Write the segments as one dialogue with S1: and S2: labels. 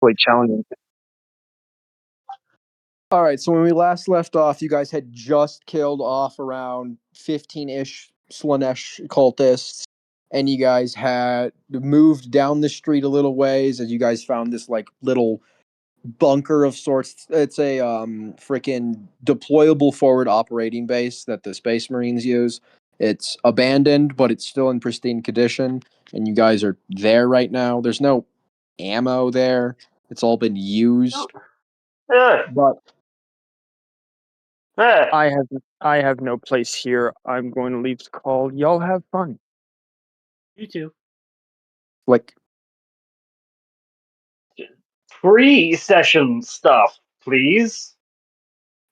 S1: quite challenging.
S2: All right, so when we last left off, you guys had just killed off around 15-ish Slanesh cultists, and you guys had moved down the street a little ways as you guys found this like little bunker of sorts. It's a freaking deployable forward operating base that the Space Marines use. It's abandoned, but it's still in pristine condition, and you guys are there right now. There's no ammo there. It's all been used. But
S1: I have no place here. I'm going to leave the call. Y'all have fun.
S3: You too.
S2: like
S4: Pre-session stuff, please.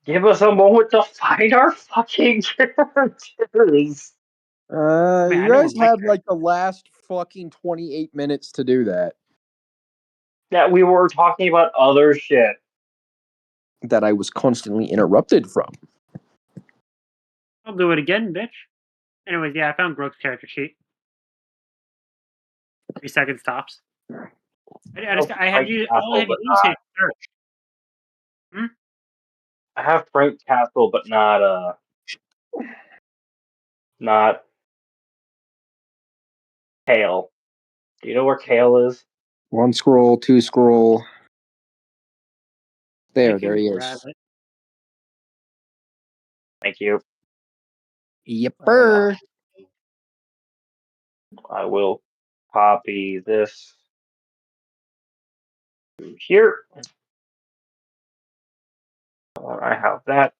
S4: Give us a moment to find our fucking characters.
S2: you guys had like the last fucking 28 minutes to do that.
S4: Yeah, we were talking about other shit.
S2: That I was constantly interrupted from.
S3: I'll do it again, bitch. Anyways, yeah, I found Groke's character sheet. 3 seconds tops. I have you. All I have you do is hit search.
S4: I have Frank Castle, but not Kale. Do you know where Kale is?
S2: 1 scroll, 2 scroll. There he is.
S4: Thank you.
S2: Yepper.
S4: I will copy this to here. I have that.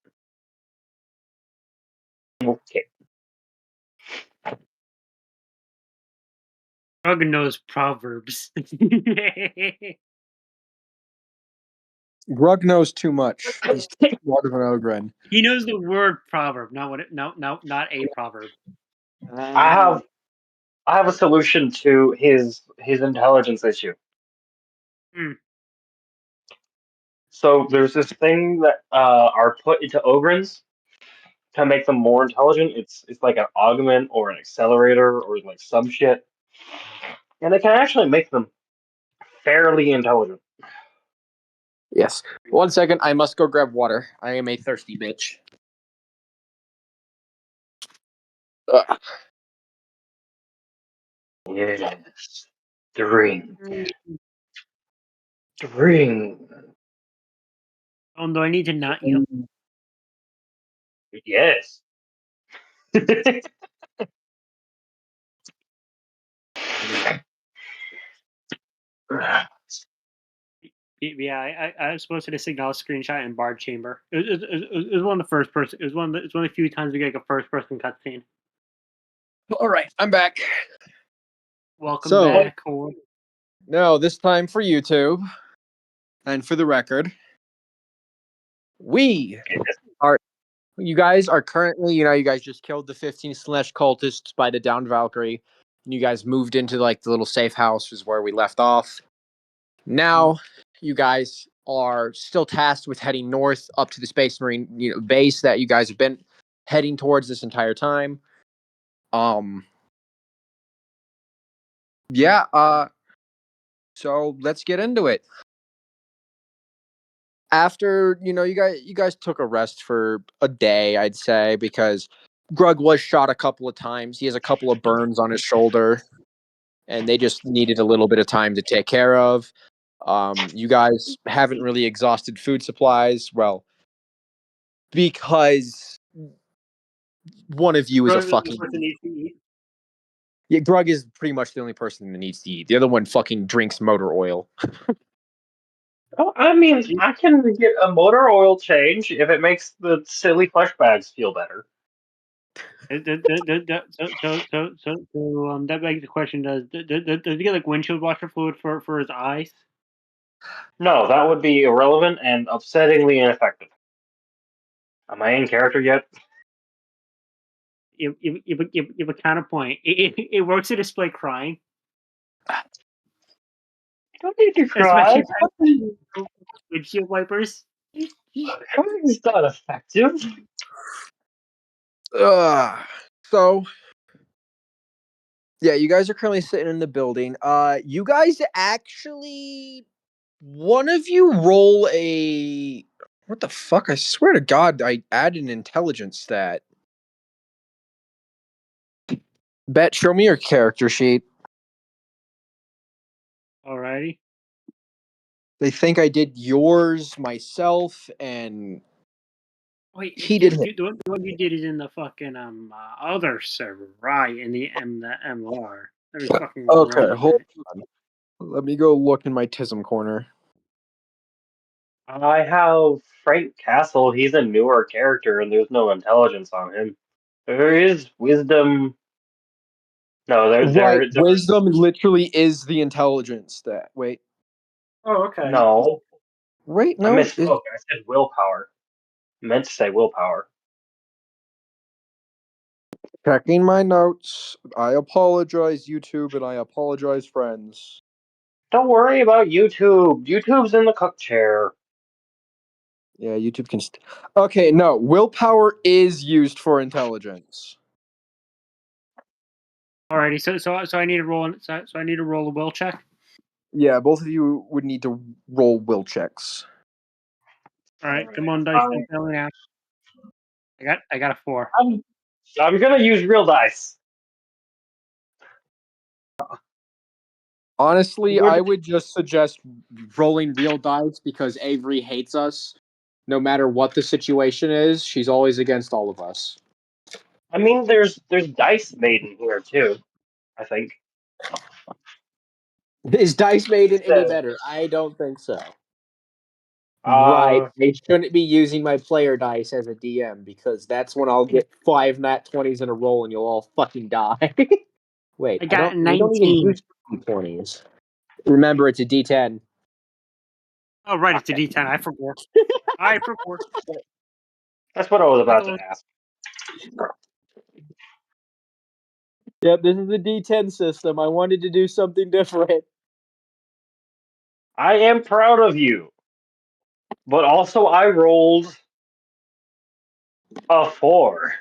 S4: Okay.
S3: Grug knows proverbs.
S2: Grug knows too much. He's too smart of an ogren.
S3: He knows the word proverb, not a proverb.
S4: I have a solution to his intelligence issue. So there's this thing that are put into ogrins to make them more intelligent. It's like an augment or an accelerator or like some shit, and it can actually make them fairly intelligent.
S2: Yes. 1 second, I must go grab water. I am a thirsty bitch. Ugh.
S4: Yes. Drink. Drink.
S3: Do I need to nut you?
S4: Yes.
S3: Yeah, I was supposed to signal a screenshot in Bard Chamber. It was one of the first person. It's one of the few times we get like a first person cutscene.
S2: All right, I'm back.
S3: Welcome back.
S2: No, this time for YouTube. And for the record, you guys are currently, you guys just killed the 15 Slanesh cultists by the downed Valkyrie. And you guys moved into like the little safe house is where we left off. Now, you guys are still tasked with heading north up to the Space Marine base that you guys have been heading towards this entire time. So let's get into it. After, you guys took a rest for a day, I'd say, because Grug was shot a couple of times. He has a couple of burns on his shoulder, and they just needed a little bit of time to take care of. You guys haven't really exhausted food supplies, well, because one of you is a fucking... Yeah, Grug is pretty much the only person that needs to eat. The other one fucking drinks motor oil.
S4: Oh, I mean, I can get a motor oil change if it makes the silly flesh bags feel better.
S3: So that begs the question: Does he get like windshield washer fluid for his eyes?
S4: No, that would be irrelevant and upsettingly ineffective. Am I in character yet?
S3: You have a counterpoint. It works to display crying.
S4: You don't need to cry.
S3: Windshield wipers.
S4: Crying's not effective.
S2: So, yeah, you guys are currently sitting in the building. You guys actually one of you roll a. What the fuck? I swear to God, I added an intelligence stat. Bet, show me your character sheet.
S3: Alrighty.
S2: They think I did yours myself, and
S3: Wait,
S2: he did his.
S3: the one you did is in the fucking other server, right? In the MR. Let me fucking
S2: Okay,
S3: run
S2: hold
S3: that.
S2: on. Let me go look in my Tism corner.
S4: I have Frank Castle. He's a newer character, and there's no intelligence on him. There is wisdom. No,
S2: Right,
S4: there is
S2: wisdom literally is the intelligence stat. Wait,
S3: Oh, okay.
S4: no.
S2: wait,
S4: I
S2: no,
S4: misspoke. I said willpower. I meant to say willpower.
S2: checking my notes. I apologize, YouTube, and I apologize, friends.
S4: Don't worry about YouTube. YouTube's in the cook chair.
S2: Yeah, YouTube can. Okay, no, willpower is used for intelligence.
S3: Alrighty. So I need to roll. So I need to roll a will check.
S2: Yeah, both of you would need to roll will checks.
S3: All right. Come
S4: Alright,
S3: on, dice. Don't fail me now. I got a 4.
S4: I'm gonna use real dice.
S2: Honestly,
S4: We're-
S2: I would just suggest rolling real dice because Avery hates us. No matter what the situation is, she's always against all of us.
S4: I mean, there's dice made in here too. I think.
S2: Is Dice Maiden any
S4: So,
S2: better? I don't think so. Right. I shouldn't be using my player dice as a DM because that's when I'll get 5 nat 20s in a row and you'll all fucking die. Wait,
S3: I got a
S2: we don't even
S3: 19.
S2: use d20s. Remember, it's a d10.
S3: Oh, right. It's a D10. I forgot. I forgot.
S4: that's what I was
S3: I
S4: about to
S3: thought-
S4: ask.
S2: Yep, this is a d10 system. I wanted to do something different.
S4: I am proud of you, but also I rolled a 4.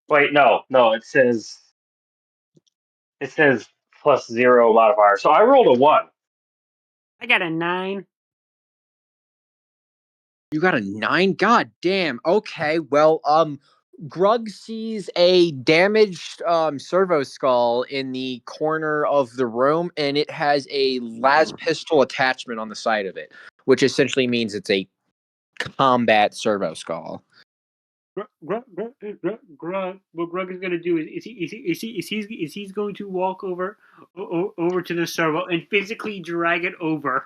S4: Wait, no, it says +0 modifier. So I rolled a 1.
S3: I got a 9.
S2: You got a 9? God damn. Okay, well, Grug sees a damaged servo skull in the corner of the room, and it has a las pistol attachment on the side of it, which essentially means it's a combat servo skull.
S3: What Grug is going to do is he's going to walk over to the servo and physically drag it over.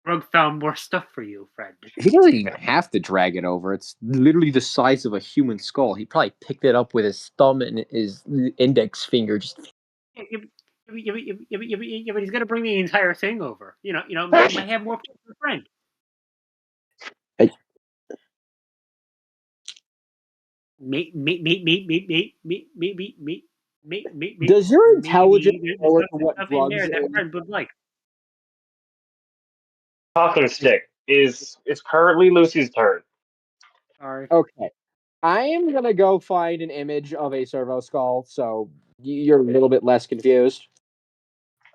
S3: Grug found more stuff for you, friend.
S2: He doesn't even have to drag it over. It's literally the size of a human skull. He probably picked it up with his thumb and his index finger. Just
S3: But he's going to bring the entire thing over. Might have more for a friend.
S2: I- Does your intelligence
S3: Maybe
S2: lower to
S3: there's
S2: what
S3: stuff in
S2: Grug's
S3: there that
S2: is?
S3: friend would like.
S4: Talking stick is it's currently Lucy's turn.
S3: Sorry.
S2: Okay. I am gonna go find an image of a servo skull, so you're a little bit less confused.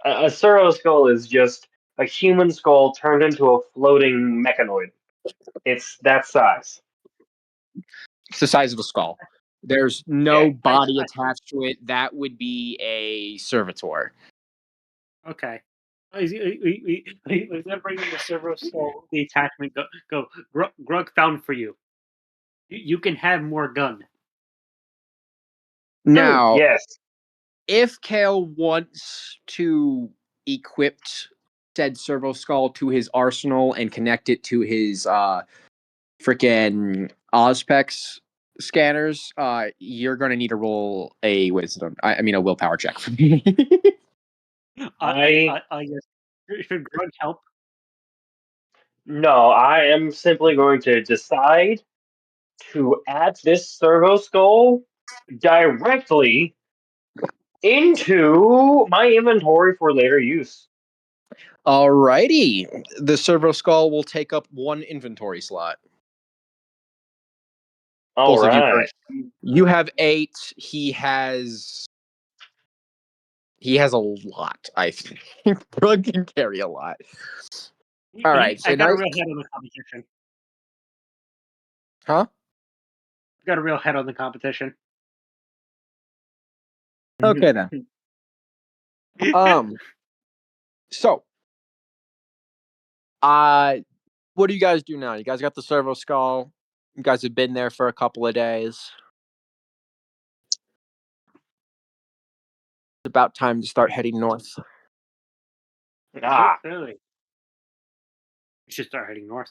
S4: A Suro skull is just a human skull turned into a floating mechanoid. It's that size.
S2: It's the size of a skull. There's
S4: Yeah.
S2: no body attached to it. That would be a servitor.
S3: Okay. He's gonna bring in the servo skull, the attachment. Go. Grug found for you. You can have more gun.
S2: Now,
S4: Yes.
S2: if Kale wants to equip said servo skull to his arsenal and connect it to his freaking Ozpex scanners, you're gonna need to roll a wisdom. I mean a willpower check for me.
S3: I guess. Should Grug help?
S4: No, I am simply going to decide to add this servo skull directly into my inventory for later use.
S2: Alrighty, the servo skull will take up 1 inventory slot.
S4: All
S2: Both of you,
S4: right.
S2: you have 8. He has He has a lot, I think. Grug can carry a lot. All right, so
S3: I got
S2: now,
S3: a real head on the competition.
S2: huh?
S3: Got a real head on the competition.
S2: Okay then. So, what do you guys do now? You guys got the servo skull. You guys have been there for a couple of days. It's about time to start heading north.
S4: Ah,
S3: Clearly, we should start heading north.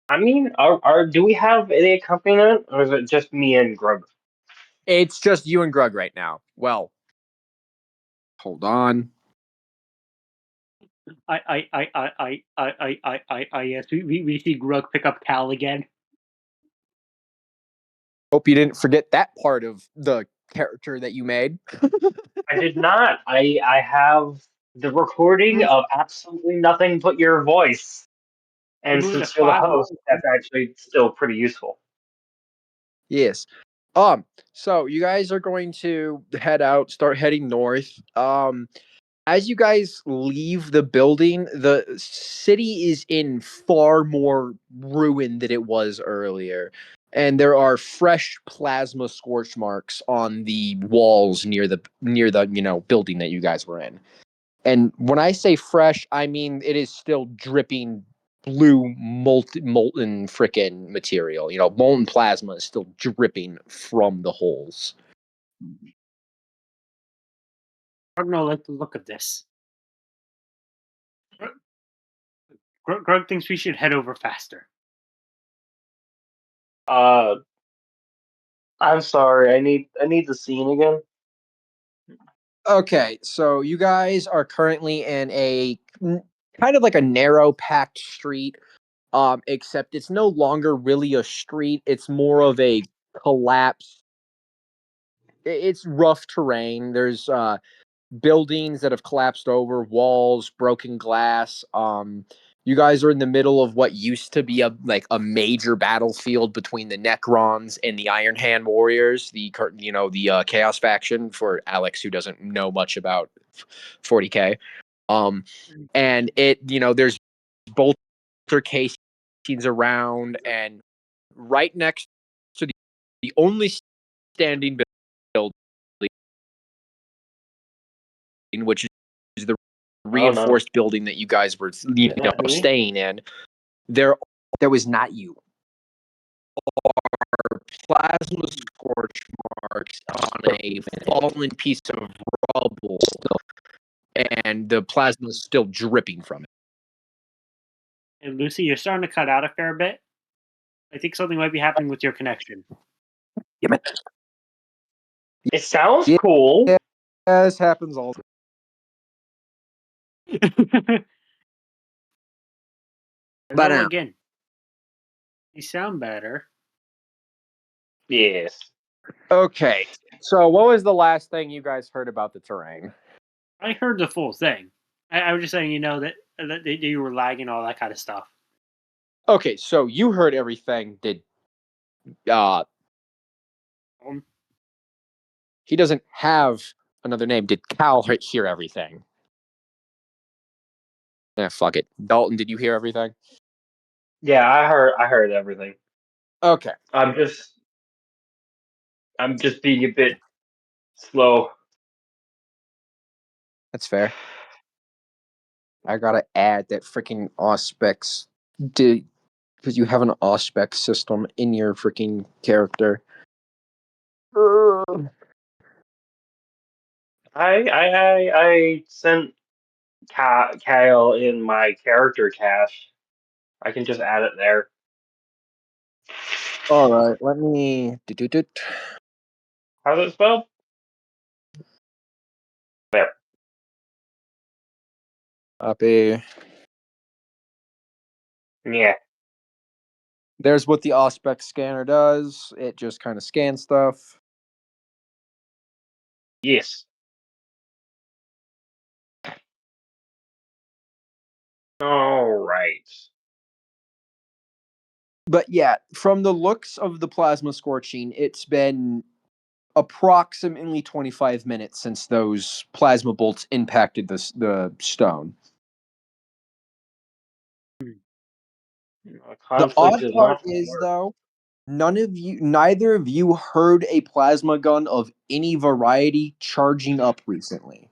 S4: I mean, are do we have any accompaniment, or is it just me and Grub?
S2: It's just you and Grug right now. Well, hold on.
S3: Yes, we see Grug pick up Cal again.
S2: Hope you didn't forget that part of the character that you made.
S4: I did not. I have the recording of absolutely nothing but your voice, and
S3: Moved to
S4: since you're the
S3: 5.
S4: host, that's actually still pretty useful.
S2: Yes. So you guys are going to head out, start heading north. As you guys leave the building, the city is in far more ruin than it was earlier. And there are fresh plasma scorch marks on the walls near the building that you guys were in. And when I say fresh, I mean it is still dripping blue molten frickin' material. Molten plasma is still dripping from the holes.
S3: I don't know, like the look of this. Grug thinks we should head over faster.
S4: Uh, I'm sorry. I need the scene again.
S2: Okay, so you guys are currently in a kind of like a narrow packed street, except it's no longer really a street, it's more of a collapse. It's rough terrain. There's buildings that have collapsed over, walls, broken glass. You guys are in the middle of what used to be a major battlefield between the Necrons and the Iron Hand Warriors, the Chaos faction for Alex who doesn't know much about 40K. And there's bolter casings around, and right next to the only standing building, which is the
S4: Oh no,
S2: reinforced building that you guys were
S4: is that me?
S2: staying in. There was not you. Plasma scorch marks on a fallen piece of rubble, and the plasma is still dripping from it.
S3: And Lucy, you're starting to cut out a fair bit. I think something might be happening with your connection.
S2: Damn it.
S4: It sounds
S2: Yeah,
S4: cool.
S2: this happens all the time. But
S3: Hello again. You sound better.
S4: Yes.
S2: okay. So what was the last thing you guys heard about the terrain?
S3: I heard the full thing. I was just saying, that you were lagging, all that kind of stuff.
S2: Okay, so you heard everything. Uh
S3: Um,
S2: he doesn't have another name. Did Cal hear everything? Fuck it. Dalton, did you hear everything?
S4: Yeah, I heard everything.
S2: Okay,
S4: I'm just being a bit slow.
S2: that's fair. I gotta add that freaking auspex because you have an auspex system in your freaking character.
S4: I sent Kyle in my character cache. I can just add it there.
S2: All right, let me
S4: How's it spelled? There.
S2: copy.
S4: Yeah.
S2: There's what the auspex scanner does. It just kind of scans stuff.
S4: Yes. All right.
S2: But yeah, from the looks of the plasma scorching, it's been approximately 25 minutes since those plasma bolts impacted the stone. The
S4: Conflict
S2: odd
S4: is
S2: part
S4: not
S2: is,
S4: work.
S2: though, neither of you heard a plasma gun of any variety charging up recently.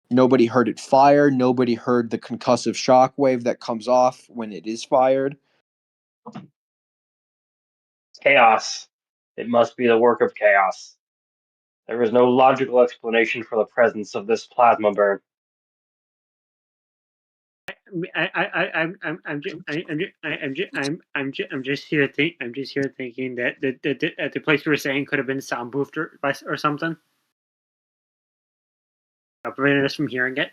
S2: Nobody heard it fire. Nobody heard the concussive shockwave that comes off when it is fired.
S4: Chaos. It must be the work of chaos. There is no logical explanation for the presence of this plasma burn.
S3: I'm just here thinking that the place we were saying could have been soundproofed or something. Prevented us from hearing it.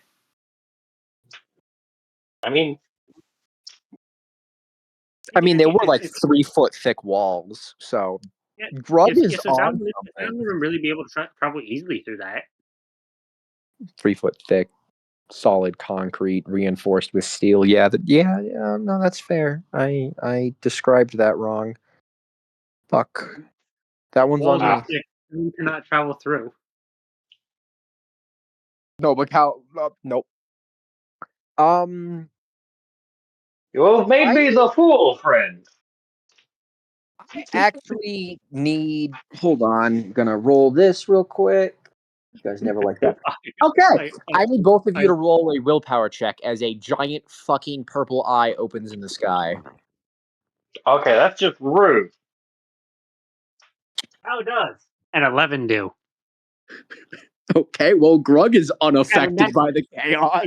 S4: I mean,
S2: They were like 3-foot thick walls, so Grug is
S3: so
S2: on
S3: sound
S2: something.
S3: would really be able to travel easily through that.
S2: 3-foot thick, solid concrete reinforced with steel. Yeah, no, that's fair. I described that wrong. Fuck. That one's
S3: Walls
S2: on
S3: are
S2: me.
S3: thick, you cannot travel through.
S2: No, but how? Nope.
S4: you have made
S2: I
S4: me the fool, friend.
S2: I actually need. Hold on, gonna roll this real quick. You guys never like that. Okay, I need both of you to roll a willpower check as a giant fucking purple eye opens in the sky.
S4: Okay, that's just rude.
S3: How does an 11 do?
S2: Okay, well, Grug is
S3: And
S2: unaffected by the chaos.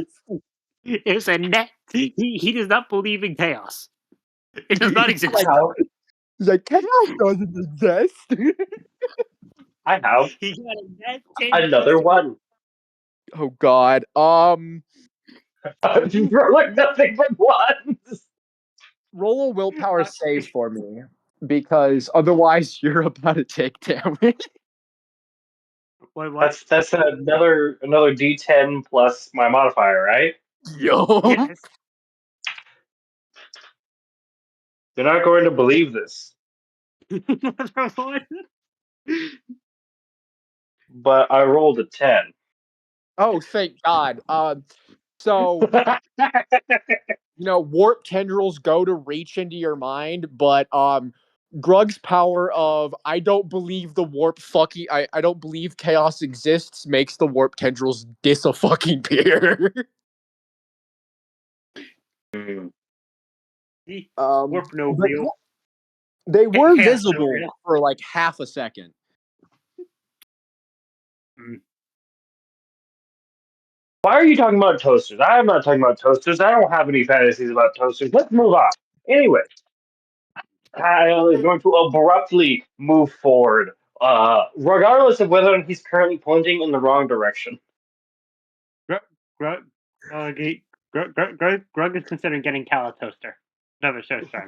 S3: it's a net. He does not believe in chaos. It does not exist.
S4: I have.
S2: He's like, chaos doesn't exist.
S4: I have
S3: He got a net 10.
S4: another one.
S2: Oh God.
S4: Like nothing but ones.
S2: Roll a willpower save for me, because otherwise you're about to take damage.
S3: What?
S4: That's another D10 plus my modifier, right?
S2: Yo.
S3: Yes.
S4: You're not going to believe this,
S3: Another one.
S4: but I rolled a 10.
S2: Oh, thank God. So warp tendrils go to reach into your mind, but Grug's power of I don't believe the warp fucking I don't believe chaos exists makes the warp tendrils fucking peer.
S3: Warp no
S2: But
S3: real.
S2: they were
S3: Chaos no
S2: visible
S3: real.
S2: for like half a second.
S4: Why are you talking about toasters? I'm not talking about toasters. I don't have any fantasies about toasters. Let's move on. Anyway, Kyle is going to abruptly move forward, regardless of whether he's currently pointing in the wrong direction.
S3: Grug is considering getting Cal a toaster. Another toaster, I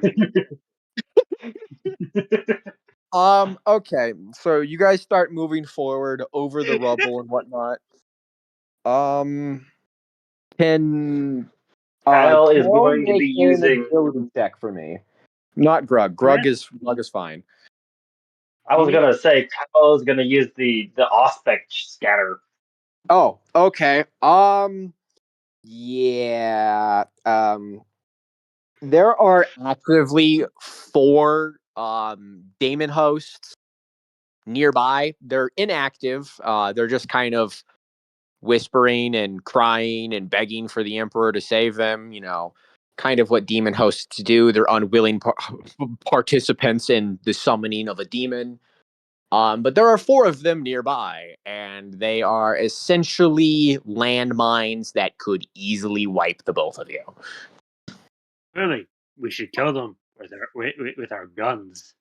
S3: mean.
S2: Okay, so you guys start moving forward over the rubble and whatnot. Can
S4: Kyle is
S2: Cal
S4: going to
S2: make
S4: be
S2: an
S4: using.
S2: agility check for me? Not Grug. Grug is fine.
S4: I was gonna say Kyle is gonna use the aspect scatter.
S2: Oh, okay. Yeah. There are actively 4 daemon hosts nearby. They're inactive. They're just kind of whispering and crying and begging for the emperor to save them. Kind of what demon hosts do. They're unwilling participants in the summoning of a demon. But there are 4 of them nearby, and they are essentially landmines that could easily wipe the both of you.
S3: Really, we should kill them with our guns.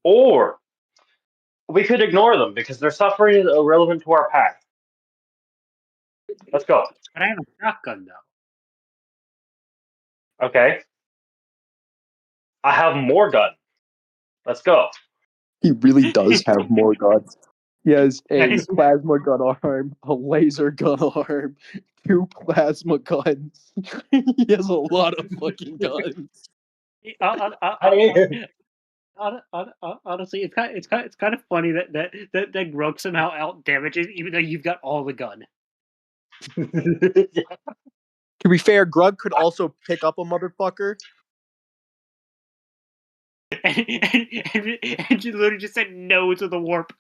S4: Or we could ignore them because their suffering is irrelevant to our path. Let's go.
S3: But I have a shotgun though.
S4: Okay. I have more gun. Let's go.
S2: He really does have more guns. He has a
S3: Guys,
S2: plasma gun arm, a laser gun arm, 2 plasma guns. He has a lot of fucking guns.
S3: I'll, I'll, I'll,
S4: I
S3: Honestly, it's kind of funny that Grug somehow out damages even though you've got all the gun.
S2: To be fair, Grug could also pick up a motherfucker.
S3: And you literally just said no to the warp.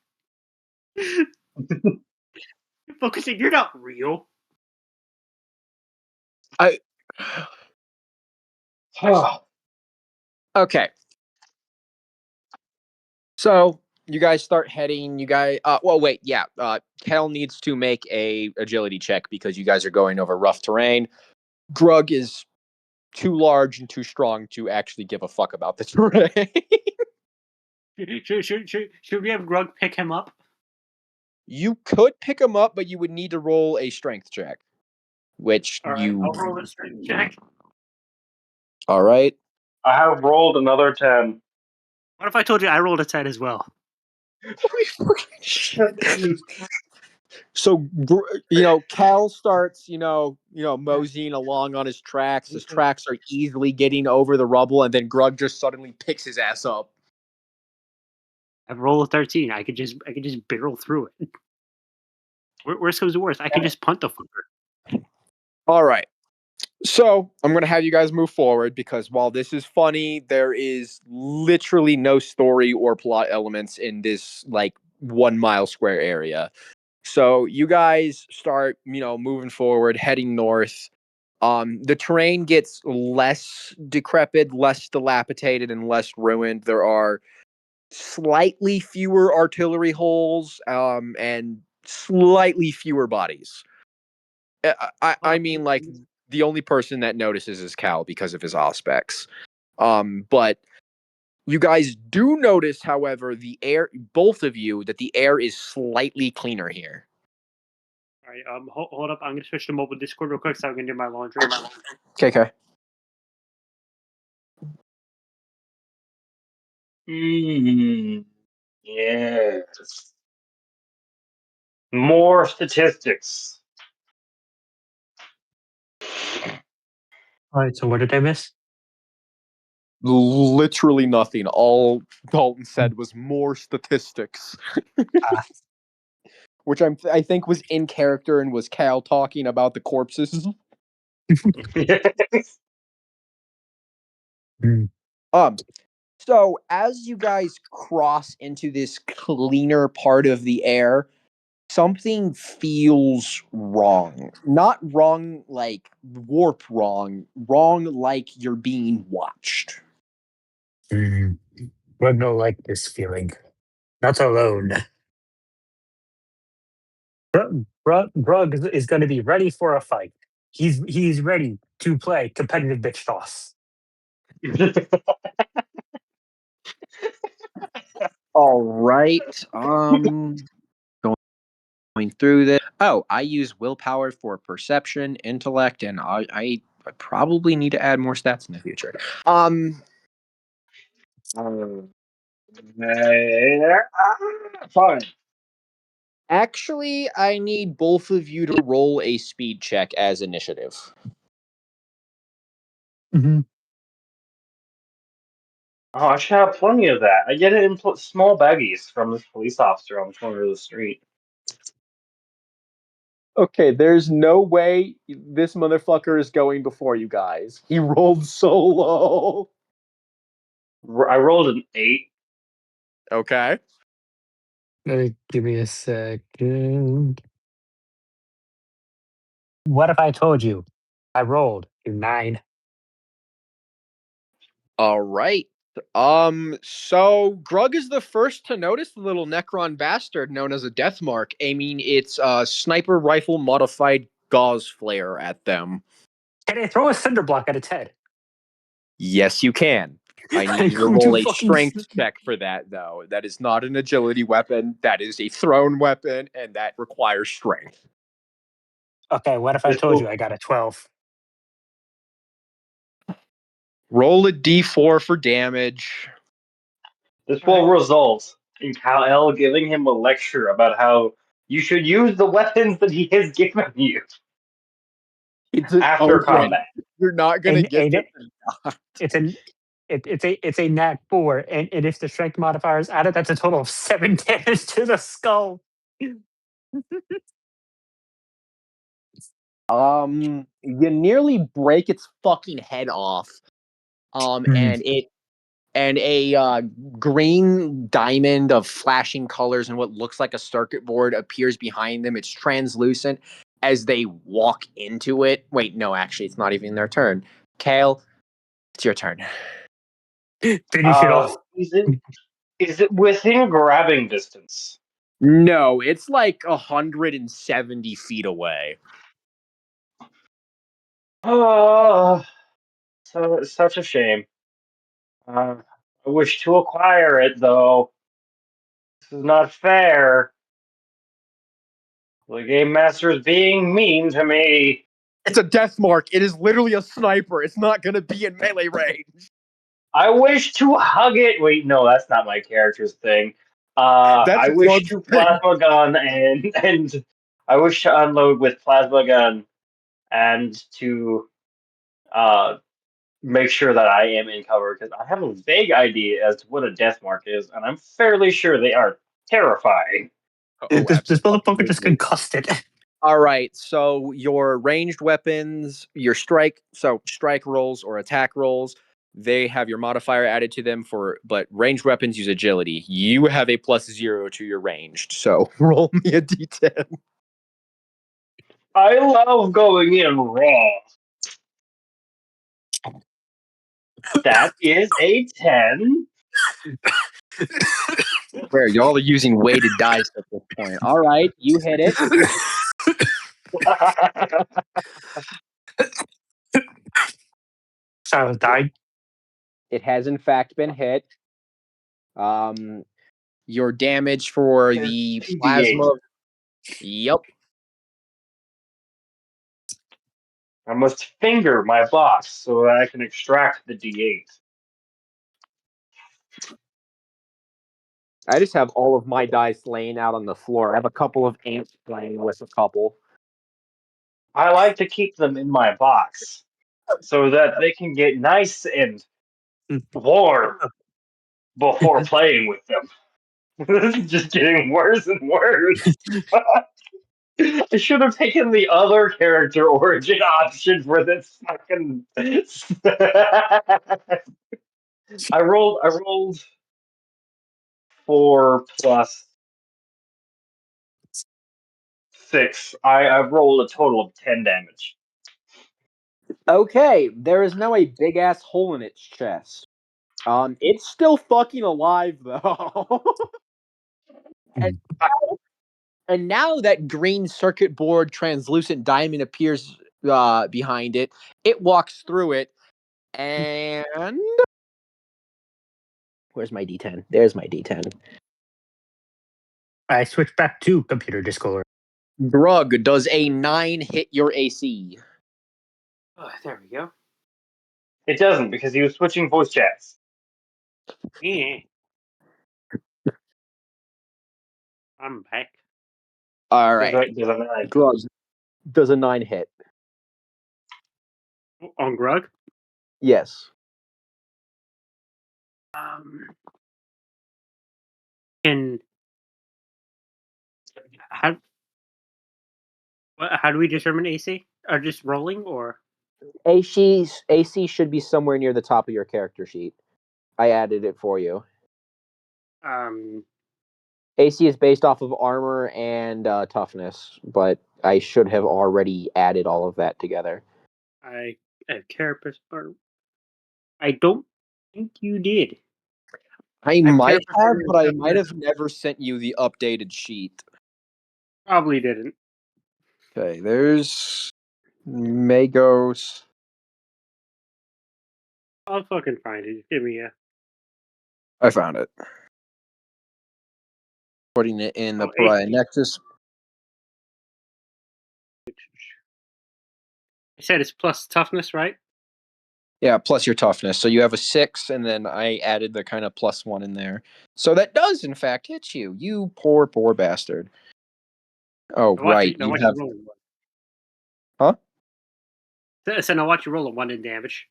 S3: Focusing, you're not real.
S2: Okay. So you guys start heading. You guys. Well, wait. Yeah. Kel needs to make a agility check because you guys are going over rough terrain. Grug is too large and too strong to actually give a fuck about the terrain.
S3: Should we have Grug pick him up?
S2: You could pick him up, but you would need to roll a strength check, which
S3: All right,
S2: you.
S3: I'll roll a strength check.
S2: All right.
S4: I have rolled another 10.
S3: What if I told you I rolled a 10 as well?
S2: So Cal starts moseying along on his tracks. His tracks are easily getting over the rubble, and then Grug just suddenly picks his ass up.
S3: I've rolled a 13. I could just barrel through it. Worst comes to worst, I could just punt the fucker.
S2: All right. So I'm going to have you guys move forward because while this is funny, there is literally no story or plot elements in this 1 mile square area. So you guys start, moving forward, heading north. The terrain gets less decrepit, less dilapidated, and less ruined. There are slightly fewer artillery holes, and slightly fewer bodies. I mean, the only person that notices is Cal because of his aspects. But you guys do notice, however, both of you, that the air is slightly cleaner here.
S3: All right, hold up. I'm gonna switch to mobile Discord real quick so I can do my laundry.
S2: Okay.
S4: Yes. More statistics.
S3: All right, so what did I miss?
S2: Literally nothing. All Dalton said was more statistics, which I think was in character and was Cal talking about the corpses. So as you guys cross into this cleaner part of the air, something feels wrong. Not wrong like warp wrong, wrong like you're being watched.
S5: Greg don't like this feeling. Not alone. Grug is going to be ready for a fight. He's ready to play competitive bitch toss.
S2: All right. Going through this. Oh, I use willpower for perception, intellect, and I probably need to add more stats in the future.
S4: Fine.
S2: Actually, I need both of you to roll a speed check as initiative.
S5: Mm-hmm.
S4: Oh, I should have plenty of that. I get it in small baggies from this police officer on the corner of the street.
S2: Okay, there's no way this motherfucker is going before you guys. He rolled so low.
S4: I rolled an 8.
S2: Okay.
S5: Give me a second. What if I told you I rolled a 9?
S2: All right. So Grug is the first to notice the little Necron bastard known as a death mark, aiming its sniper rifle modified gauze flare at them.
S5: Can I throw a cinder block at its head?
S2: Yes, you can. I need you to roll a strength check for that, though. That is not an agility weapon. That is a thrown weapon, and that requires strength.
S5: Okay, what if I told you I got a 12?
S2: Roll a d4 for damage.
S4: This will result in Kal-El giving him a lecture about how you should use the weapons that he has given you
S2: It's an
S4: after
S2: open.
S4: combat.
S2: You're not gonna get
S5: And
S2: this.
S5: it's an it's a nat 4, and if the strength modifier is added, that's a total of 7 damage to the skull.
S2: You nearly break its fucking head off.
S5: Hmm.
S2: And a green diamond of flashing colors and what looks like a circuit board appears behind them. It's translucent as they walk into it. Wait, no, actually, it's not even their turn. Kale, it's your turn.
S5: Finish it off.
S4: Is it within grabbing distance?
S2: No, it's like 170 feet away.
S4: Oh, so it's such a shame. I wish to acquire it though. This is not fair. The game master is being mean to me.
S2: It's a death mark. It is literally a sniper. It's not going to be in melee range.
S4: I wish to hug it. Wait, no, that's not my character's thing.
S2: That's
S4: I wish
S2: Grug's
S4: to
S2: thing.
S4: plasma gun and I wish to unload with plasma gun and to uh make sure that I am in cover because I have a vague idea as to what a death mark is, and I'm fairly sure they are terrifying.
S2: Oh,
S5: This motherfucker just
S2: absolutely.
S5: concussed it.
S2: All right, so your ranged weapons, your strike rolls or attack rolls, they have your modifier added to them but ranged weapons use agility. You have a +0 to your ranged, so roll me a d10.
S4: I love going in raw. That is a 10.
S2: Where y'all are using weighted dice at this point. All right, you hit it.
S5: Silas died.
S2: It has in fact been hit. Your damage for
S4: Is
S2: the
S4: 2d8.
S2: plasma. Yep.
S4: I must finger my box so that I can extract the d8.
S2: I just have all of my dice laying out on the floor. I have a couple of ants playing with a couple.
S4: I like to keep them in my box so that they can get nice and warm before playing with them. This is just getting worse and worse. I should have taken the other character origin option for this fucking. I rolled 4 plus 6. I've rolled a total of 10 damage.
S2: Okay, there is now a big ass hole in its chest. It's still fucking alive though. and, and now that green circuit board translucent diamond appears behind it, it walks through it, and where's my D10? There's my D10.
S5: I switched back to computer Discord.
S2: Grug, does a 9 hit your AC?
S3: Oh, there we go.
S4: It doesn't because he was switching voice chats.
S3: Yeah. I'm back.
S2: All right.
S4: Does a 9.
S2: Grug, does a 9 hit?
S3: On Grug?
S2: Yes.
S3: Um, can how how do we determine AC? Are just rolling or
S2: AC should be somewhere near the top of your character sheet. I added it for you.
S3: um
S2: AC is based off of armor and toughness, but I should have already added all of that together.
S3: I carapace or I don't think you did.
S2: I
S3: I have
S2: might
S3: carapace
S2: have,
S3: armor
S2: but I
S3: and
S2: might
S3: toughness.
S2: have never sent you the updated sheet.
S3: Probably didn't.
S2: Okay, there's Magos.
S3: I'll fucking find it. Just give me a
S2: I found it. Putting it in the Pariah
S3: AC.
S2: Nexus.
S3: I said it's plus toughness, right?
S2: Yeah, plus your toughness. So you have a 6, and then I added the kind of +1 in there. So that does, in fact, hit you. You poor, poor bastard. Oh, right.
S3: Now
S2: You
S3: watch
S2: have.
S3: you roll one.
S2: Huh?
S3: So now watch you roll a 1 in damage.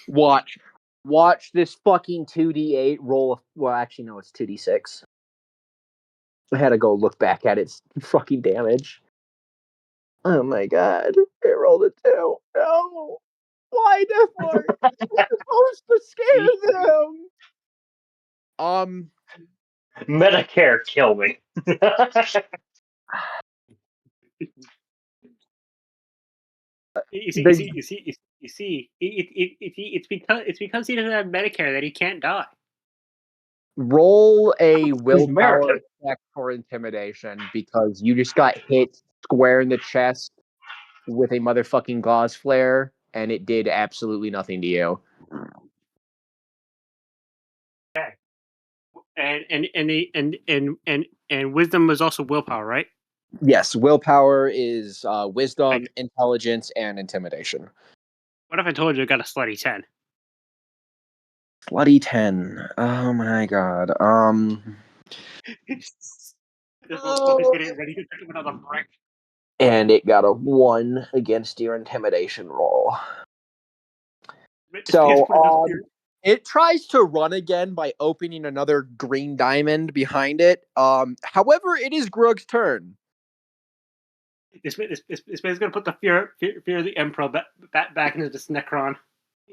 S2: Watch. Watch this fucking 2d8 roll. Well, actually, no, it's 2d6. I had to go look back at its fucking damage. Oh my god. It rolled a 2. No. Why, Deathmark? You're supposed to scare them.
S4: Medicare, kill me.
S3: It's because he doesn't have Medicare that he can't die.
S2: Roll a
S4: He's
S2: willpower
S4: American.
S2: check for intimidation because you just got hit square in the chest with a motherfucking gauze flare and it did absolutely nothing to you.
S3: Okay. And wisdom was also willpower, right?
S2: Yes, willpower is wisdom,
S3: Like,
S2: intelligence, and intimidation.
S3: what if I told you I got a slutty 10?
S2: Bloody 10. Oh my god.
S3: This motherfucker's getting ready to pick up another brick.
S2: And it got a 1 against your intimidation roll. So, it tries to run again by opening another green diamond behind it. However, it is Grug's turn.
S3: This man's gonna put the fear of the emperor back into this Necron.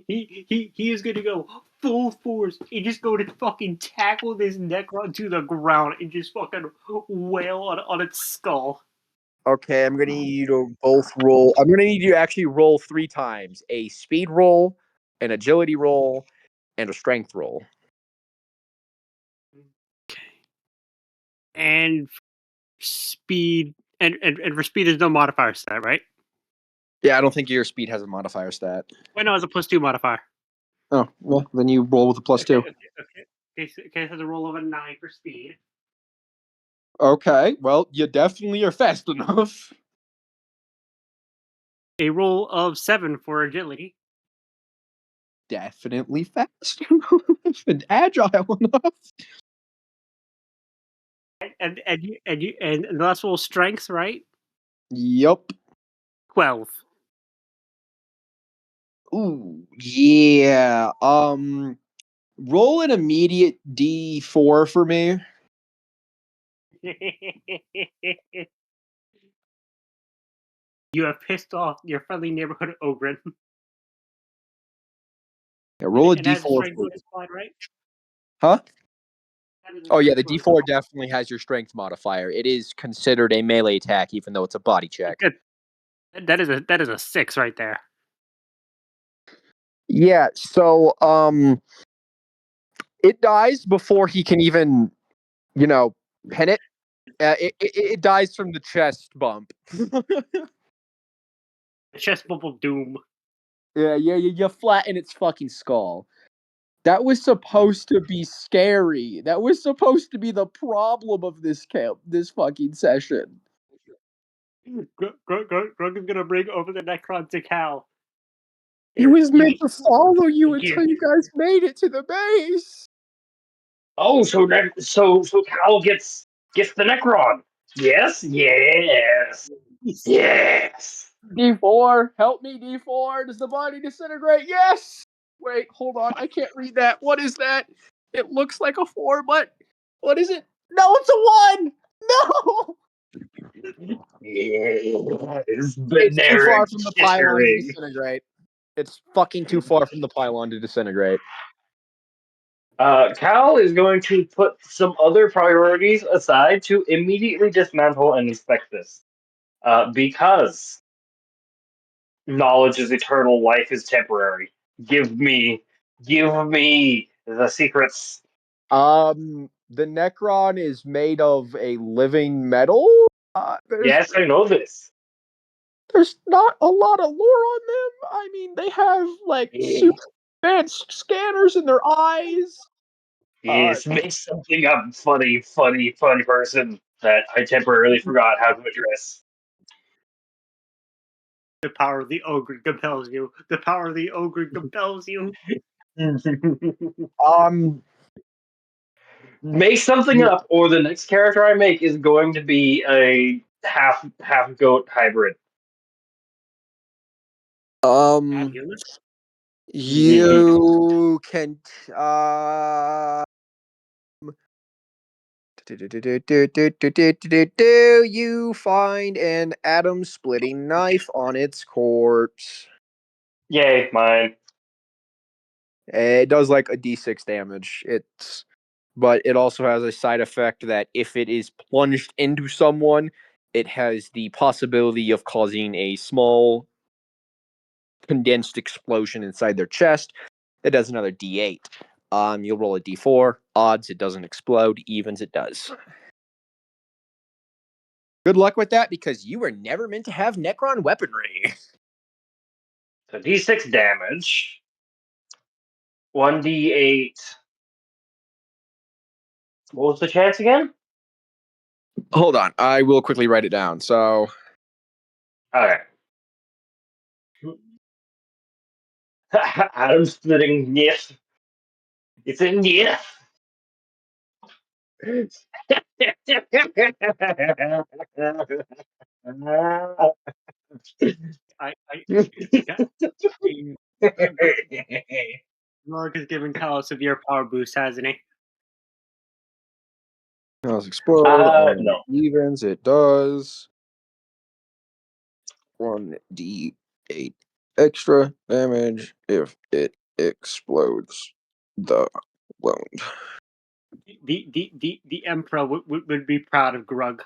S3: He is gonna go full force and just go to fucking tackle this Necron to the ground and just fucking wail on its skull.
S2: Okay, I'm gonna need you to both roll. I'm gonna need you to actually roll 3 times: a speed roll, an agility roll, and a strength roll.
S3: And speed and for speed there's no modifier set, right?
S2: Yeah, I don't think your speed has a modifier stat.
S3: Wait, no, it's a +2 modifier.
S2: Oh, well, then you roll with a +2.
S3: Okay, it has a roll of a 9 for speed.
S2: Okay, well, you definitely are fast enough.
S3: A roll of 7 for agility.
S2: Definitely fast enough and agile enough.
S3: And the last roll strength, right?
S2: Yup.
S3: 12.
S2: Ooh, yeah. Roll an immediate D4 for me.
S3: You have pissed off your friendly neighborhood ogre.
S2: Yeah, roll a
S3: And has a
S2: D4,
S3: strength
S2: please.
S3: modified, right?
S2: Huh?
S3: That is a
S2: Oh yeah, the
S3: strength
S2: D4
S3: modifier.
S2: definitely has your strength modifier. It is considered a melee attack, even though it's a body check.
S3: Good. That is a 6 right there.
S2: Yeah, so it dies before he can even, pin it. It dies from the chest bump.
S3: Chest bubble doom.
S2: Yeah, you flatten its fucking skull. That was supposed to be scary. That was supposed to be the problem of this fucking session.
S3: Grug is gonna bring over the Necron to Cal.
S2: It was meant to
S3: You
S2: follow you
S3: here.
S2: until you guys made it to the base.
S4: Oh, so Cal gets the Necron. Yes, yes, yes.
S2: D4, help me, D4. Does the body disintegrate? Yes. Wait, hold on. I can't read that. What is that? It looks like a 4, but what is it? No, it's a 1. No.
S4: Yes,
S2: It's too far
S4: Beneric
S2: from the pylon to
S4: Chittering.
S2: disintegrate. It's fucking too far from the pylon to disintegrate.
S4: Cal is going to put some other priorities aside to immediately dismantle and inspect this. Because knowledge is eternal, life is temporary. Give me the secrets.
S2: The Necron is made of a living metal. There's
S4: Yes, I know this.
S2: there's not a lot of lore on them. I mean, they have like
S4: Yeah.
S2: super advanced scanners in their eyes.
S4: Yes, make something up, funny person that I temporarily forgot how to address.
S3: The power of the ogre compels you. The power of the ogre compels you.
S2: Um,
S4: Make something up, or the next character I make is going to be a half goat hybrid.
S3: Have
S2: um,
S3: humans?
S2: You can you find an atom splitting knife on its corpse.
S4: Yay, mine.
S2: It does like a d6 damage. But it also has a side effect that if it is plunged into someone, it has the possibility of causing a small condensed explosion inside their chest. It does another d8. You'll roll a d4. Odds it doesn't explode. Evens it does. Good luck with that because you were never meant to have Necron weaponry.
S4: So d6 damage. 1d8. What was the chance again?
S2: Hold on, I will quickly write it down. So,
S4: Okay. Atom splitting yes. It's a yes.
S3: I got Mark has given Kyle a severe power boost, hasn't he?
S2: does explode on
S4: No.
S2: evens. It does 1d8 extra damage if it explodes the wound.
S3: The Emperor would be proud of Grug.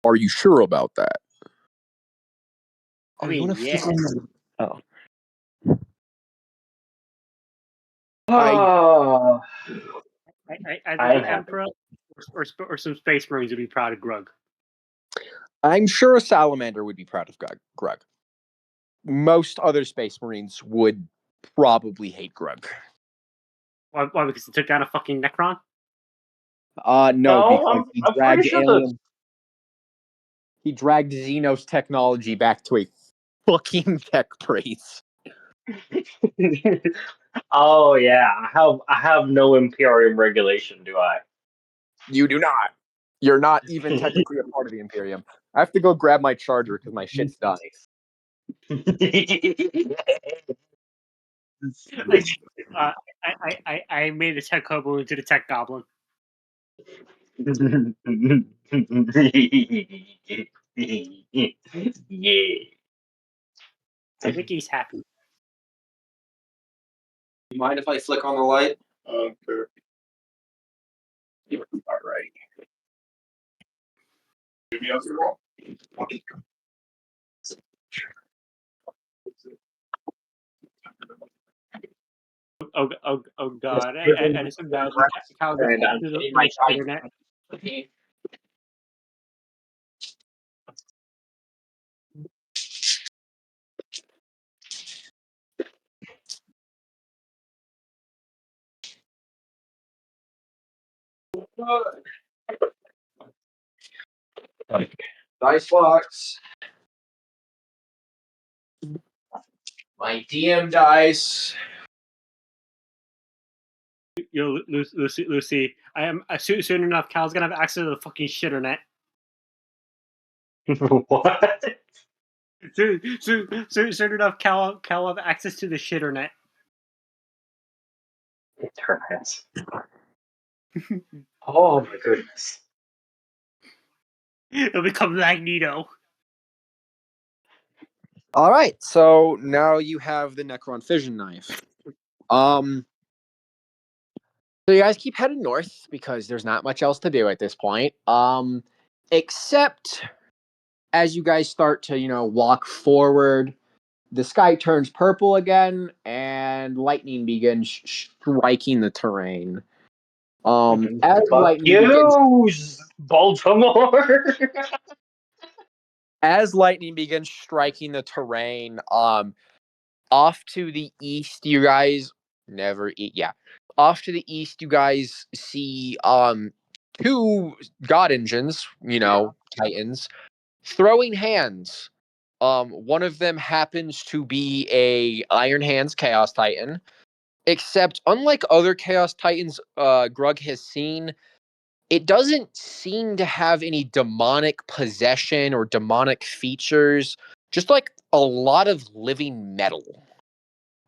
S2: Are you sure about that?
S3: I mean, yeah.
S1: Oh.
S4: Oh,
S3: I
S4: I
S3: think
S4: am
S3: the
S4: happy.
S3: Emperor or some Space Marines would be proud of Grug.
S2: I'm sure a salamander would be proud of Grug. Most other space marines would probably hate Grug.
S3: Why? Because he took down a fucking Necron?
S2: No,
S4: No,
S2: because
S4: I'm pretty sure that.
S2: he dragged Xenos technology back to a fucking tech praise.
S4: Oh yeah, I have no Imperium regulation, do I?
S2: You do not. You're not even technically a part of the Imperium. I have to go grab my charger because my shit's dying.
S3: I, I made the tech hobo into the tech goblin.
S4: Yeah.
S3: I think he's happy.
S2: You mind if I flick on the light? Sure. You are right.
S3: Oh God! I just imagine Cal gets
S2: And I'm
S3: through
S2: getting
S3: the
S2: my
S3: internet.
S2: Dice box. My DM dice.
S3: Yo, Lucy. I am soon enough. Cal's gonna have access to the fucking shitternet.
S4: What?
S3: Soon enough, Cal will have access to the shitternet.
S4: Internet. Oh my goodness.
S3: He'll become Magneto.
S2: All right, so now you have the Necron fission knife. So you guys keep heading north because there's not much else to do at this point. Except as you guys start to, walk forward, the sky turns purple again and lightning begins striking the terrain. As
S4: Fuck
S2: lightning begins
S4: you, Baltimore.
S2: as lightning begins striking the terrain, off to the east, you guys never eat. Yeah, off to the east, you guys see two god engines, titans, throwing hands. One of them happens to be a Iron Hands Chaos Titan. Except, unlike other Chaos Titans Grug has seen, it doesn't seem to have any demonic possession or demonic features. Just like a lot of living metal.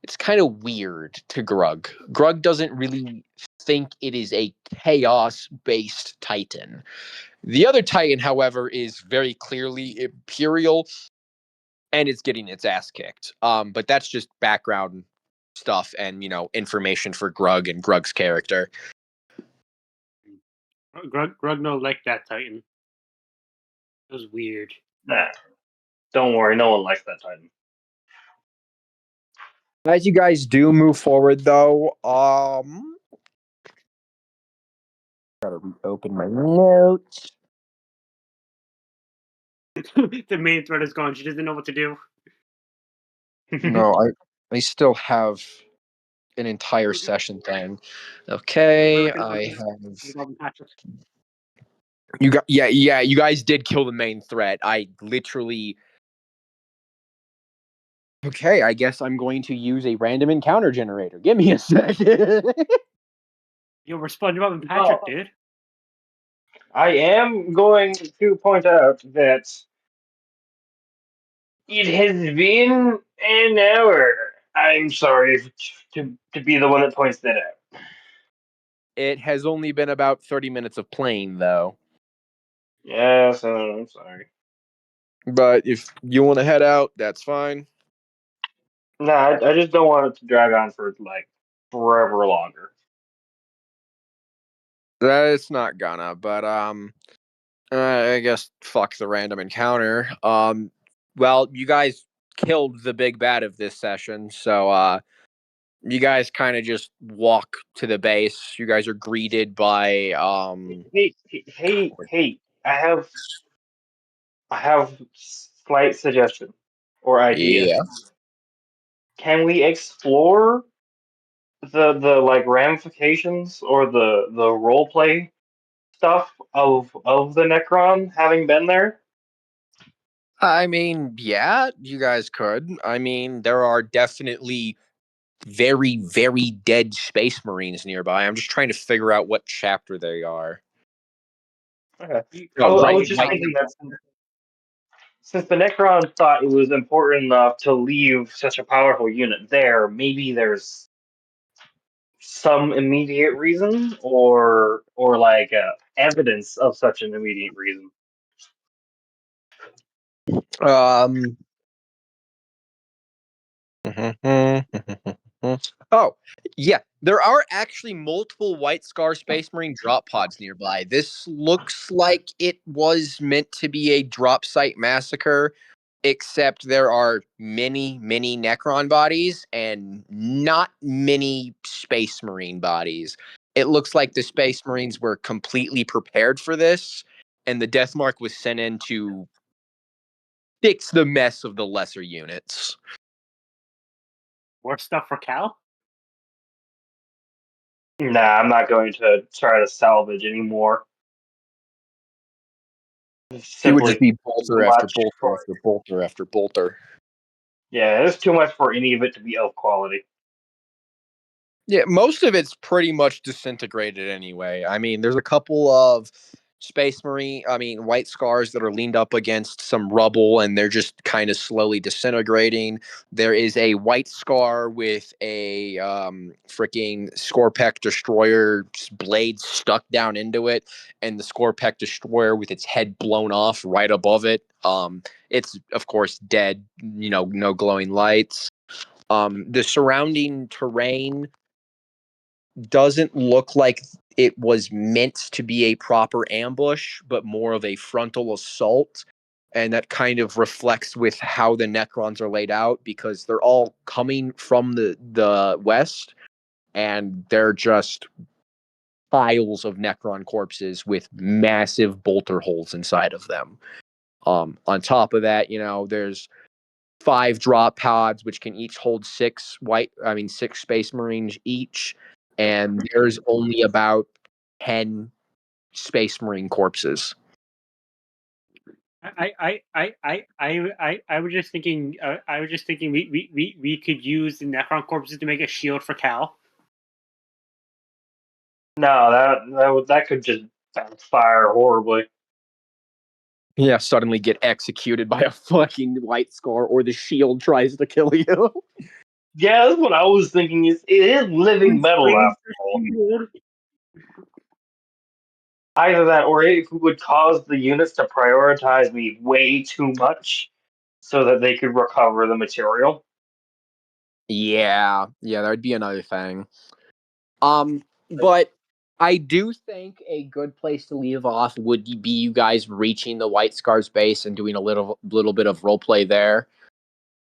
S2: It's kind of weird to Grug. Grug doesn't really think it is a chaos-based Titan. The other Titan, however, is very clearly Imperial, and it's getting its ass kicked. But that's just background stuff and information for Grug and Grug's character.
S3: Grug no like that Titan. It was weird.
S4: Nah, don't worry, no one likes that Titan.
S2: As you guys do move forward, though, gotta reopen my notes.
S3: The main thread is gone. She doesn't know what to do.
S2: No, I still have an entire session thing. Okay, I have. You got yeah. You guys did kill the main threat. I literally. Okay, I guess I'm going to use a random encounter generator. Give me a second.
S3: Yo, we're SpongeBob and Patrick,
S4: Oh.
S3: dude.
S4: I am going to point out that it has been an hour. I'm sorry to be the one that points that out.
S2: It has only been about 30 minutes of playing, though.
S4: Yes, I'm sorry.
S2: But if you want to head out, that's fine.
S4: No, I just don't want it to drag on for like forever longer.
S2: It's not gonna, but I guess fuck the random encounter. Well, you guys killed the big bad of this session, so you guys kind of just walk to the base. You guys are greeted by
S4: Hey! I have slight suggestion or idea.
S2: yeah.
S4: Can we explore the like ramifications or the role play stuff of the Necron having been there?
S2: I mean, yeah, you guys could. I mean, there are definitely very, very dead space marines nearby. I'm just trying to figure out what chapter they are.
S4: Okay.
S2: Oh,
S4: I
S2: right,
S4: was just
S2: right.
S4: thinking that since the Necron thought it was important enough to leave such a powerful unit there, maybe there's some immediate reason or like evidence of such an immediate reason.
S2: Um. Oh, yeah. There are actually multiple White Scar Space Marine drop pods nearby. This looks like it was meant to be a drop site massacre, except there are many, many Necron bodies and not many Space Marine bodies. It looks like the Space Marines were completely prepared for this, and the Death Mark was sent in to fix the mess of the lesser units.
S3: More stuff for Cal?
S4: Nah, I'm not going to try to salvage anymore.
S2: He would just
S4: Simply
S2: be
S4: too
S2: bolter after
S4: much
S2: bolter
S4: for
S2: after bolter after bolter.
S4: yeah, there's too much for any of it to be of quality.
S2: Yeah, most of it's pretty much disintegrated anyway. I mean, there's a couple of White Scars that are leaned up against some rubble and they're just kind of slowly disintegrating. There is a White Scar with a freaking Scorpec Destroyer blade stuck down into it, and the Scorpec Destroyer with its head blown off right above it. It's, of course, dead, no glowing lights. The surrounding terrain doesn't look like it was meant to be a proper ambush, but more of a frontal assault. And that kind of reflects with how the Necrons are laid out because they're all coming from the west and they're just piles of Necron corpses with massive bolter holes inside of them. On top of that, there's 5 drop pods, which can each hold 6 Space Marines each, and there's only about 10 Space Marine corpses.
S3: I was just thinking. We could use the Necron corpses to make a shield for Cal.
S4: No, that could just backfire horribly.
S2: Yeah, suddenly get executed by a fucking White Scar, or the shield tries to kill you.
S4: Yeah, that's what I was thinking. It is living metal
S3: Sprays
S4: after
S3: the
S4: all.
S3: shield.
S4: Either that, or it would cause the units to prioritize me way too much, so that they could recover the material.
S2: Yeah, that'd be another thing. But I do think a good place to leave off would be you guys reaching the White Scars base and doing a little bit of role play there.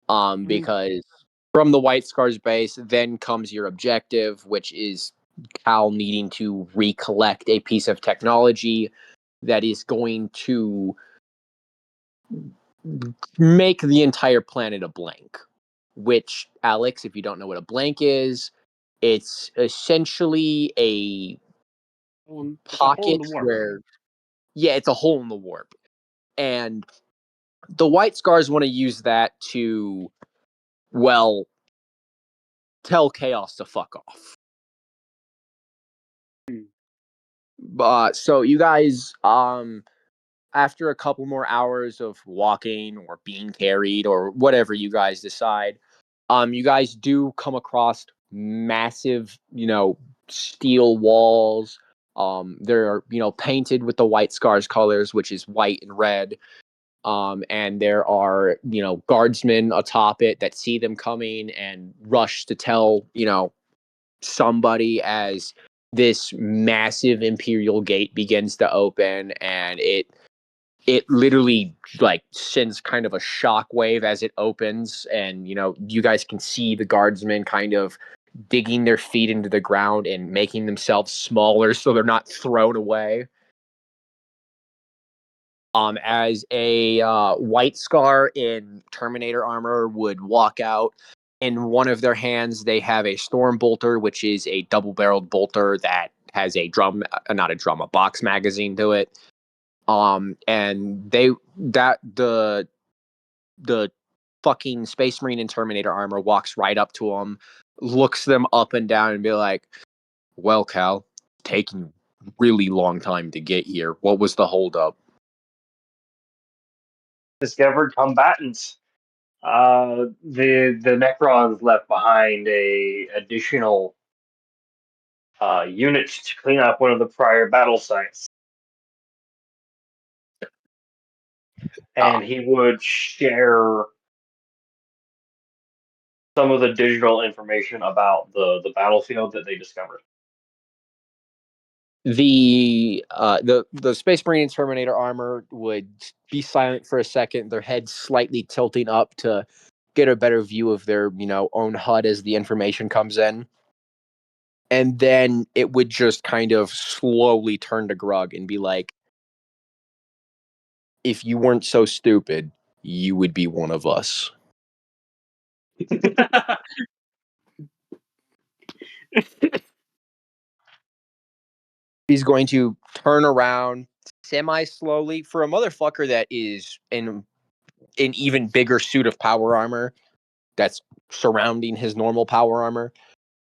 S2: Because from the White Scars base, then comes your objective, which is Cal needing to recollect a piece of technology that is going to make the entire planet a blank. Which, Alex, if you don't know what a blank is, it's essentially a
S3: It's a hole in
S2: pocket
S3: the warp.
S2: where, yeah, it's a hole in the warp. And the White Scars want to use that to, well, tell Chaos to fuck off. So you guys, after a couple more hours of walking or being carried or whatever you guys decide, you guys do come across massive, steel walls. They're, painted with the White Scars colors, which is white and red. And there are, guardsmen atop it that see them coming and rush to tell, somebody as this massive Imperial gate begins to open, and it literally like sends kind of a shockwave as it opens, and you guys can see the guardsmen kind of digging their feet into the ground and making themselves smaller so they're not thrown away. As a White Scar in Terminator armor would walk out. In one of their hands, they have a Storm Bolter, which is a double-barreled bolter that has a a box magazine to it. And the fucking Space Marine in Terminator armor walks right up to them, looks them up and down, and be like, "Well, Cal, taking really long time to get here. What was the holdup?"
S4: Discovered combatants. The Necrons left behind a additional unit to clean up one of the prior battle sites, and he would share some of the digital information about the battlefield that they discovered.
S2: The Space Marine and Terminator armor would be silent for a second, their heads slightly tilting up to get a better view of their own HUD as the information comes in, and then it would just kind of slowly turn to Grug and be like, "If you weren't so stupid, you would be one of us." He's going to turn around semi slowly for a motherfucker that is in an even bigger suit of power armor that's surrounding his normal power armor.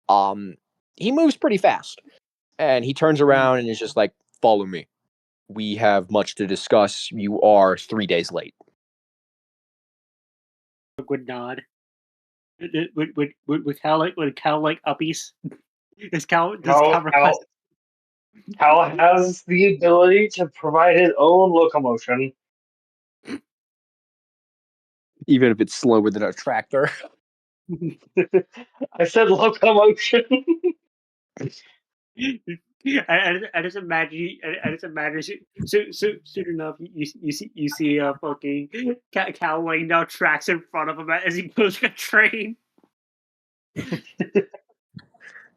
S2: Um, he moves pretty fast, and he turns around and is just like, "Follow me. We have much to discuss. You are 3 days late."
S3: A good nod. Would Cal like uppies? Does Cal
S4: Cal,
S3: request?
S4: Cal, Cal has the ability to provide his own locomotion.
S2: Even if it's slower than a tractor.
S4: I said locomotion.
S3: I just imagine. I just imagine. Soon enough, you see a fucking Cal laying down tracks in front of him as he goes like a train.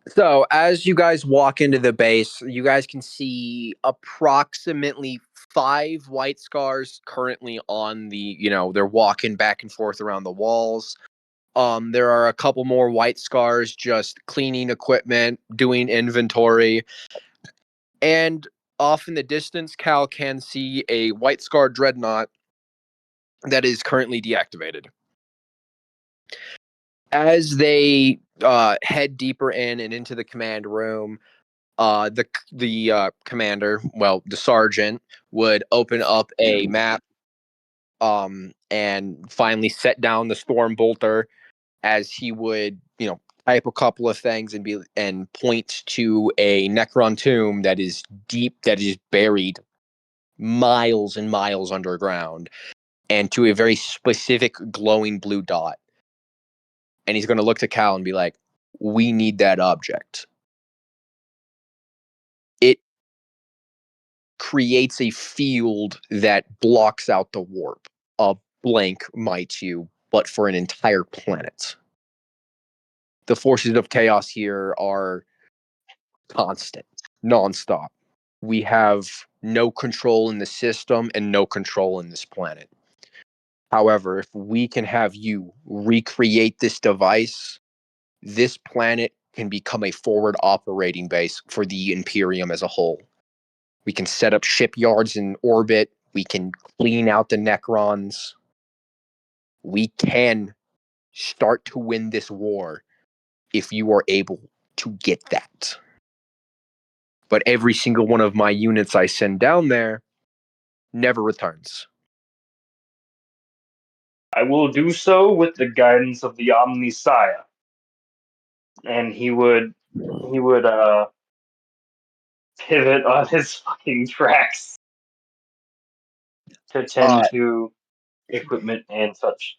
S2: So, as you guys walk into the base, you guys can see approximately 5 White Scars currently on the, they're walking back and forth around the walls. There are a couple more White Scars just cleaning equipment, doing inventory, and off in the distance, Cal can see a White Scar dreadnought that is currently deactivated. As they head deeper in and into the command room, the commander, well, the sergeant, would open up a map and finally set down the storm bolter as he would, type a couple of things and point to a Necron tomb that is deep, that is buried miles and miles underground, and to a very specific glowing blue dot. And he's going to look to Cal and be like, "We need that object." It creates a field that blocks out the warp. A blank, might you, but for an entire planet. The forces of chaos here are constant, nonstop. We have no control in the system and no control in this planet. However, if we can have you recreate this device, this planet can become a forward operating base for the Imperium as a whole. We can set up shipyards in orbit. We can clean out the Necrons. We can start to win this war if you are able to get that. But every single one of my units I send down there never returns.
S4: I will do so with the guidance of the Omnisaya. And he would pivot on his fucking tracks to tend to equipment and such.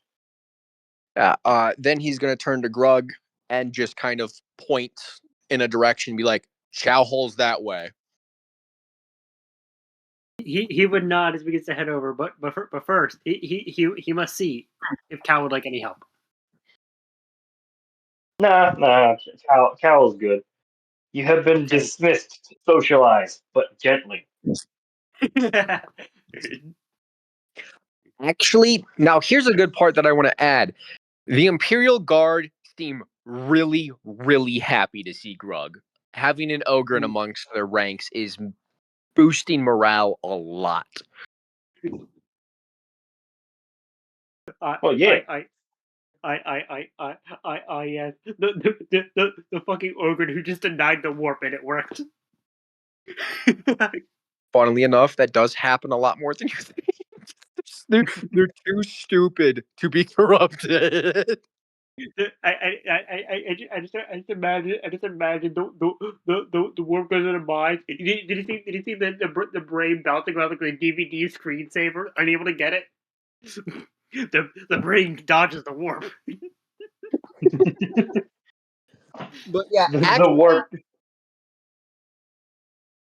S2: Then he's going to turn to Grug and just kind of point in a direction and be like, "Chow hole's that way."
S3: He would nod as we get to head over, but first he must see if Cal would like any help.
S4: Nah, Cal is good. You have been dismissed to socialize, but gently.
S2: Actually, now here's a good part that I want to add. The Imperial Guard seem really, really happy to see Grug. Having an Ogren amongst their ranks is boosting morale a lot.
S4: Well, yeah.
S3: Yeah. The fucking ogre who just denied the warp and it worked.
S2: Funnily enough, that does happen a lot more than you think. They're too stupid to be corrupted.
S3: I just imagine the warp goes in a mind. Did you see the brain bouncing around like a DVD screensaver, unable to get it? The brain dodges the warp.
S2: But yeah,
S4: The warp.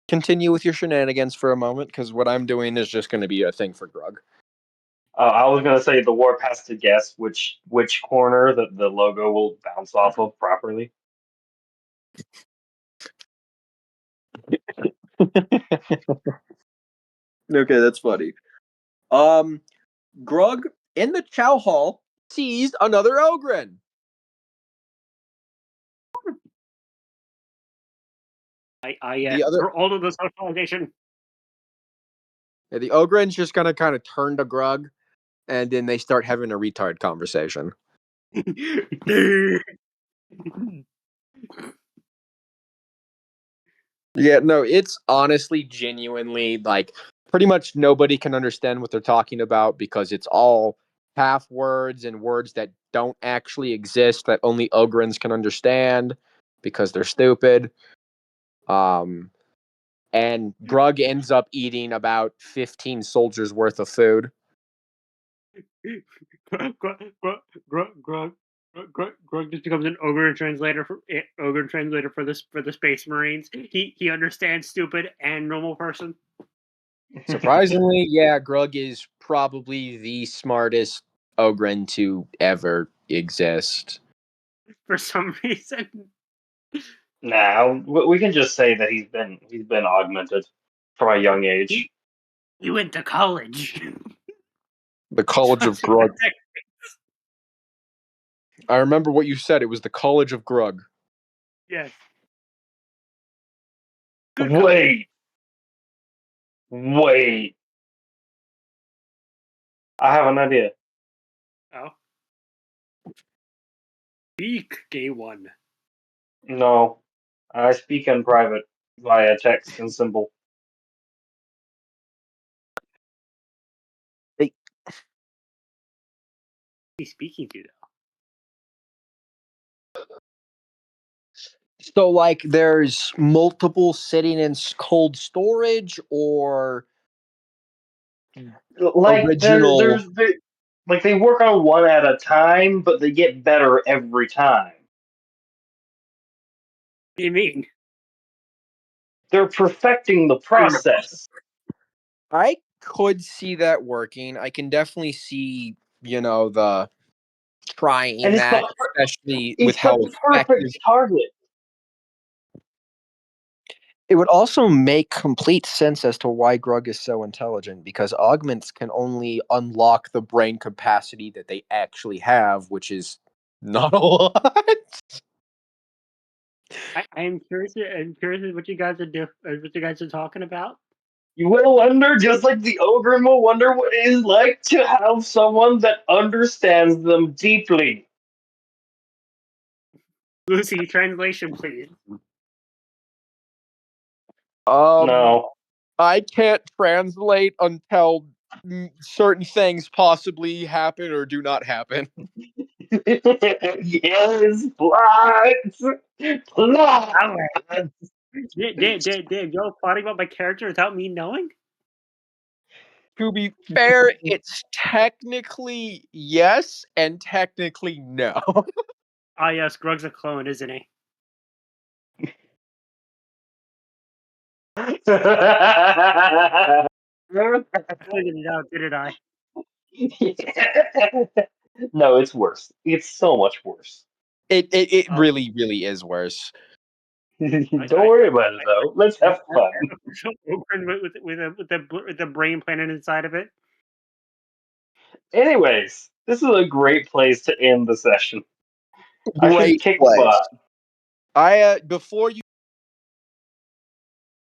S2: Continue with your shenanigans for a moment, because what I'm doing is just going to be a thing for Grug.
S4: I was gonna say the warp has to guess which corner that the logo will bounce off of properly.
S2: Okay, that's funny. Grug in the Chow Hall sees another Ogren.
S3: For all of the socialization.
S2: Yeah, the Ogren's just gonna kind of turn to Grug, and then they start having a retard conversation. Yeah, no, it's honestly genuinely like pretty much nobody can understand what they're talking about because it's all half words and words that don't actually exist that only Ogrins can understand because they're stupid. And Grug ends up eating about 15 soldiers worth of food.
S3: Grug just becomes an ogre translator for the Space Marines. He understands stupid and normal person.
S2: Surprisingly, yeah, Grug is probably the smartest Ogren to ever exist.
S3: For some reason.
S4: Nah, we can just say that he's been augmented from a young age.
S3: He went to college.
S2: The College of Grug. I remember what you said. It was the College of Grug.
S3: Yes.
S4: Wait. I have an idea.
S3: Oh. Speak, gay one.
S4: No, I speak in private via text and symbol.
S3: He's speaking to though.
S2: So, like, there's multiple sitting in cold storage, or
S4: Like
S2: original.
S4: like they work on one at a time, but they get better every time.
S3: What do you mean?
S4: They're perfecting the process.
S2: I could see that working. I can definitely see, the trying
S4: And
S2: that, especially with
S4: it's
S2: how
S4: the
S2: effective.
S4: perfect target.
S2: It would also make complete sense as to why Grug is so intelligent, because augments can only unlock the brain capacity that they actually have, which is not a lot.
S3: I'm curious. I'm curious what you guys are talking about.
S4: You will wonder, just like the ogre will wonder what it is like to have someone that understands them deeply.
S3: Lucy, translation, please.
S4: No.
S2: I can't translate until certain things possibly happen or do not happen.
S4: Yes, plots! Plots!
S3: Damn, y'all plotting about my character without me knowing?
S2: To be fair, it's technically yes and technically no.
S3: Ah, yes, Grug's a clone, isn't he? I figured it out, didn't I?
S4: No, it's worse. It's so much worse.
S2: It
S3: Oh.
S2: really, really is worse.
S4: Don't worry about it, though. Let's have fun.
S3: With the brain planet inside of it.
S4: Anyways, this is a great place to end the session. I should
S2: Great
S4: kick
S2: place.
S4: butt.
S2: Before you